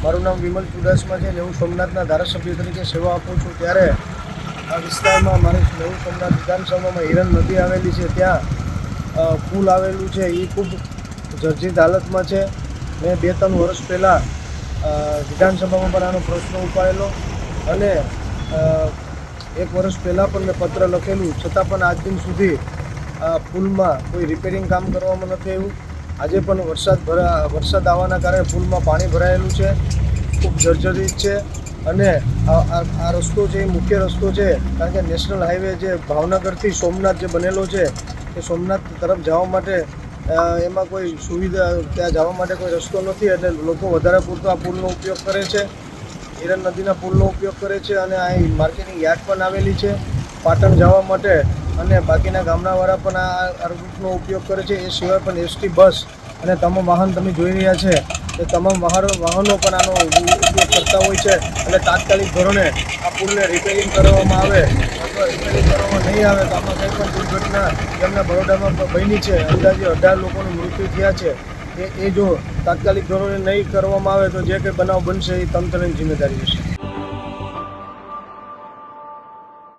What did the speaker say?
મારું નામ વિમલ ચુડાસમા છે અને હું સોમનાથના ધારાસભ્ય તરીકે સેવા આપું છું। ત્યારે આ વિસ્તારમાં મારી નવું સોમનાથ વિધાનસભામાં હિરણ નદી આવેલી છે, ત્યાં પુલ આવેલું છે, એ ખૂબ જર્જરિત હાલતમાં છે। મેં 2-3 વર્ષ પહેલાં વિધાનસભામાં પણ આનો પ્રશ્ન ઉપાડેલો અને 1 વર્ષ પહેલાં પણ મેં પત્ર લખેલું, છતાં પણ આજ દિન સુધી પુલમાં કોઈ રિપેરિંગ કામ કરવામાં નથી આવ્યું। આજે પણ વરસાદ આવવાના કારણે પુલમાં પાણી ભરાયેલું છે, ખૂબ જર્જરિત છે અને આ રસ્તો છે એ મુખ્ય રસ્તો છે, કારણ કે નેશનલ હાઈવે જે ભાવનગરથી સોમનાથ જે બનેલો છે એ સોમનાથ તરફ જવા માટે એમાં કોઈ સુવિધા, ત્યાં જવા માટે કોઈ રસ્તો નથી, એટલે લોકો વધારે પૂરતો આ પુલનો ઉપયોગ કરે છે, હિરણ નદીના પુલનો ઉપયોગ કરે છે અને અહીં માર્કેટિંગ યાર્ડ પણ આવેલી છે પાટણ જવા માટે, અને બાકીના ગામડાવાળા પણ આ રૂટનો ઉપયોગ કરે છે। એ સિવાય પણ એસટી બસ અને તમામ વાહન તમે જોઈ રહ્યા છે એ તમામ વાહનો પણ આનો ઉપયોગ કરતા હોય છે, એટલે તાત્કાલિક ધોરણે આ પુલને રિપેરિંગ કરવામાં આવે અથવા રિપેરિંગ કરવામાં નહીં આવે તો આમાં કંઈ પણ દુર્ઘટના જેમના બરોડામાં બની છે, અંદાજે 18 લોકોનું મૃત્યુ થયા છે, એ જો તાત્કાલિક ધોરણે નહીં કરવામાં આવે તો જે કંઈ બનાવ બનશે એ તંત્રની જિમ્મેદારી હશે।